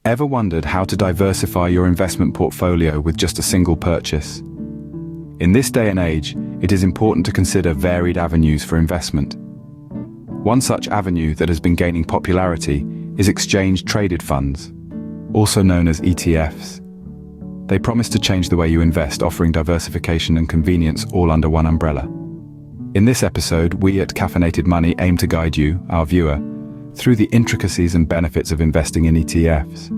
Ever wondered how to diversify your investment portfolio with just a single purchase? In this day and age, it is important to consider varied avenues for investment. One such avenue that has been gaining popularity is exchange-traded funds, also known as ETFs. They promise to change the way you invest, offering diversification and convenience all under one umbrella. In this episode, we at Caffeinated Money aim to guide you, our viewer, through the intricacies and benefits of investing in ETFs.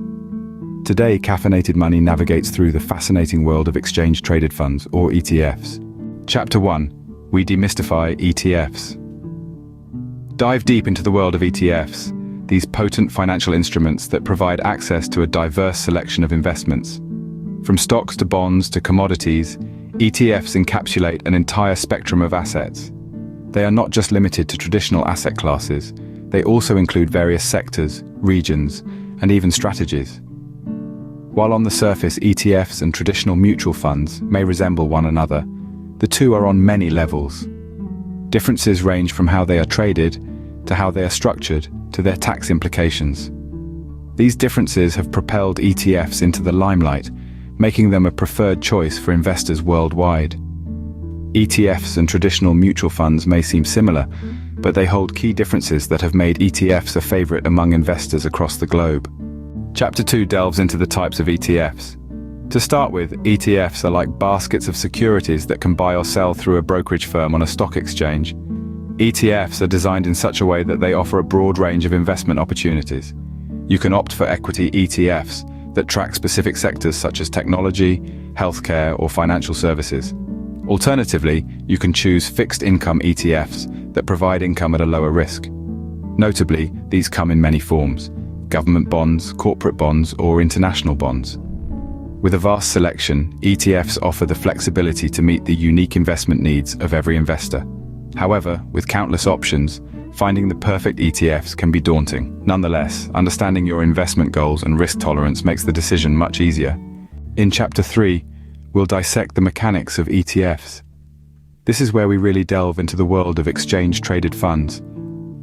Today, Caffeinated Money navigates through the fascinating world of exchange-traded funds, or ETFs. Chapter 1. We demystify ETFs. Dive deep into the world of ETFs, these potent financial instruments that provide access to a diverse selection of investments. From stocks to bonds to commodities, ETFs encapsulate an entire spectrum of assets. They are not just limited to traditional asset classes, they also include various sectors, regions, and even strategies. While on the surface ETFs and traditional mutual funds may resemble one another, the two are on many levels. Differences range from how they are traded, to how they are structured, to their tax implications. These differences have propelled ETFs into the limelight, making them a preferred choice for investors worldwide. ETFs and traditional mutual funds may seem similar, but they hold key differences that have made ETFs a favorite among investors across the globe. Chapter 2 delves into the types of ETFs. To start with, ETFs are like baskets of securities that can buy or sell through a brokerage firm on a stock exchange. ETFs are designed in such a way that they offer a broad range of investment opportunities. You can opt for equity ETFs that track specific sectors such as technology, healthcare, or financial services. Alternatively, you can choose fixed income ETFs that provide income at a lower risk. Notably, these come in many forms: government bonds, corporate bonds, or international bonds. With a vast selection, ETFs offer the flexibility to meet the unique investment needs of every investor. However, with countless options, finding the perfect ETFs can be daunting. Nonetheless, understanding your investment goals and risk tolerance makes the decision much easier. In Chapter 3, we'll dissect the mechanics of ETFs. This is where we really delve into the world of exchange-traded funds,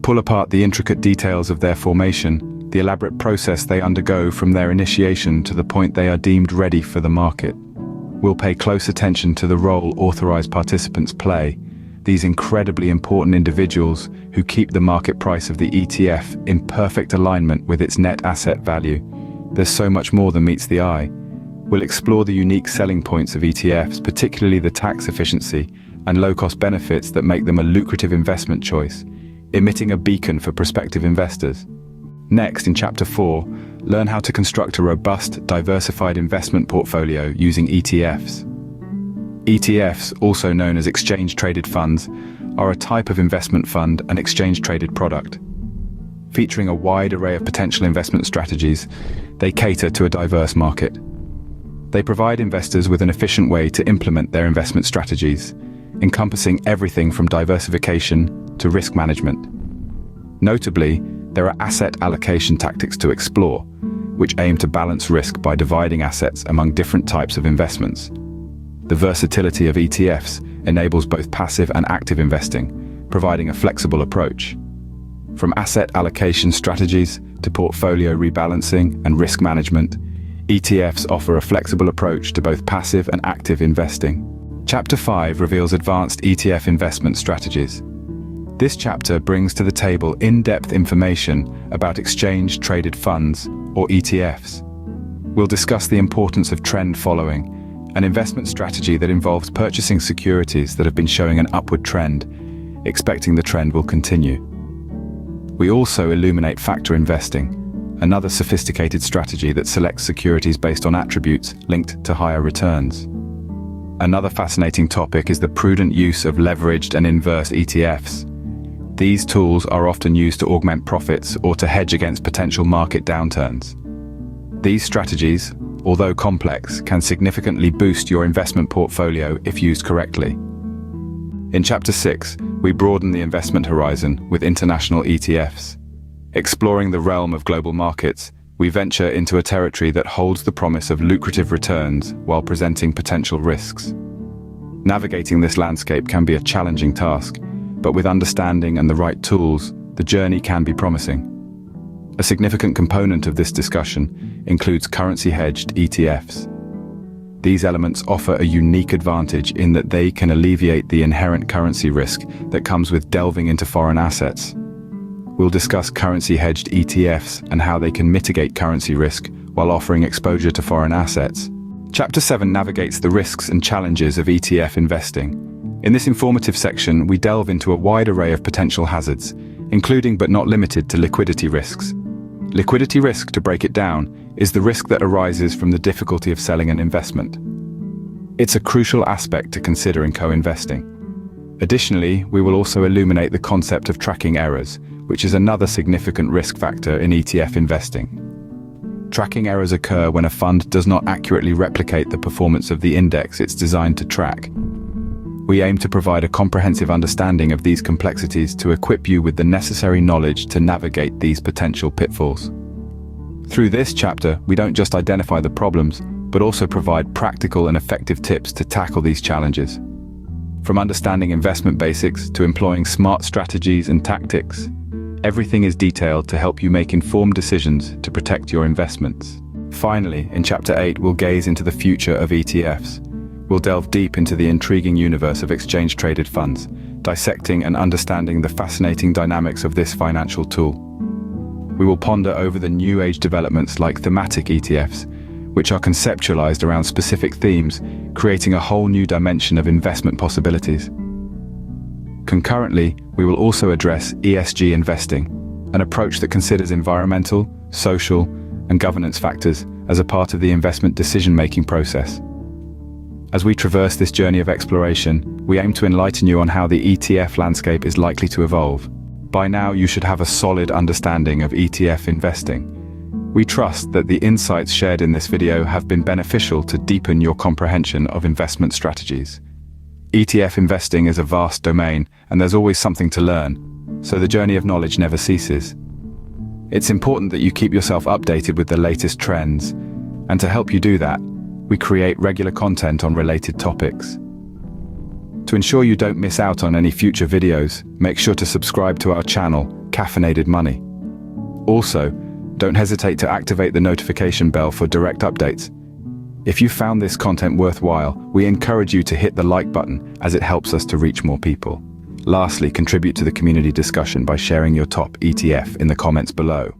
pull apart the intricate details of their formation, the elaborate process they undergo from their initiation to the point they are deemed ready for the market. We'll pay close attention to the role authorized participants play, these incredibly important individuals who keep the market price of the ETF in perfect alignment with its net asset value. There's so much more than meets the eye. We'll explore the unique selling points of ETFs, particularly the tax efficiency and low-cost benefits that make them a lucrative investment choice, emitting a beacon for prospective investors. Next, in Chapter 4, learn how to construct a robust, diversified investment portfolio using ETFs. ETFs, also known as exchange-traded funds, are a type of investment fund and exchange-traded product. Featuring a wide array of potential investment strategies, they cater to a diverse market. They provide investors with an efficient way to implement their investment strategies, encompassing everything from diversification to risk management. Notably, there are asset allocation tactics to explore, which aim to balance risk by dividing assets among different types of investments. The versatility of ETFs enables both passive and active investing, providing a flexible approach. From asset allocation strategies to portfolio rebalancing and risk management, ETFs offer a flexible approach to both passive and active investing. Chapter 5 reveals advanced ETF investment strategies. This chapter brings to the table in-depth information about exchange-traded funds, or ETFs. We'll discuss the importance of trend following, an investment strategy that involves purchasing securities that have been showing an upward trend, expecting the trend will continue. We also illuminate factor investing, another sophisticated strategy that selects securities based on attributes linked to higher returns. Another fascinating topic is the prudent use of leveraged and inverse ETFs. These tools are often used to augment profits or to hedge against potential market downturns. These strategies, although complex, can significantly boost your investment portfolio if used correctly. In Chapter 6, we broaden the investment horizon with international ETFs. Exploring the realm of global markets, we venture into a territory that holds the promise of lucrative returns while presenting potential risks. Navigating this landscape can be a challenging task, but with understanding and the right tools, the journey can be promising. A significant component of this discussion includes currency-hedged ETFs. These elements offer a unique advantage in that they can alleviate the inherent currency risk that comes with delving into foreign assets. We'll discuss currency-hedged ETFs and how they can mitigate currency risk while offering exposure to foreign assets. Chapter 7 navigates the risks and challenges of ETF investing. In this informative section, we delve into a wide array of potential hazards, including but not limited to liquidity risks. Liquidity risk, to break it down, is the risk that arises from the difficulty of selling an investment. It's a crucial aspect to consider in co-investing. Additionally, we will also illuminate the concept of tracking errors, which is another significant risk factor in ETF investing. Tracking errors occur when a fund does not accurately replicate the performance of the index it's designed to track. We aim to provide a comprehensive understanding of these complexities to equip you with the necessary knowledge to navigate these potential pitfalls. Through this chapter, we don't just identify the problems, but also provide practical and effective tips to tackle these challenges. From understanding investment basics to employing smart strategies and tactics, everything is detailed to help you make informed decisions to protect your investments. Finally, in Chapter 8, we'll gaze into the future of ETFs. We'll delve deep into the intriguing universe of exchange-traded funds, dissecting and understanding the fascinating dynamics of this financial tool. We will ponder over the new age developments like thematic ETFs, which are conceptualized around specific themes, creating a whole new dimension of investment possibilities. Concurrently, we will also address ESG investing, an approach that considers environmental, social, and governance factors as a part of the investment decision-making process. As we traverse this journey of exploration, we aim to enlighten you on how the ETF landscape is likely to evolve. By now, you should have a solid understanding of ETF investing. We trust that the insights shared in this video have been beneficial to deepen your comprehension of investment strategies. ETF investing is a vast domain, and there's always something to learn, so the journey of knowledge never ceases. It's important that you keep yourself updated with the latest trends, and to help you do that, we create regular content on related topics. To ensure you don't miss out on any future videos, make sure to subscribe to our channel, Caffeinated Money. Also, don't hesitate to activate the notification bell for direct updates. If you found this content worthwhile, we encourage you to hit the like button as it helps us to reach more people. Lastly, contribute to the community discussion by sharing your top ETF in the comments below.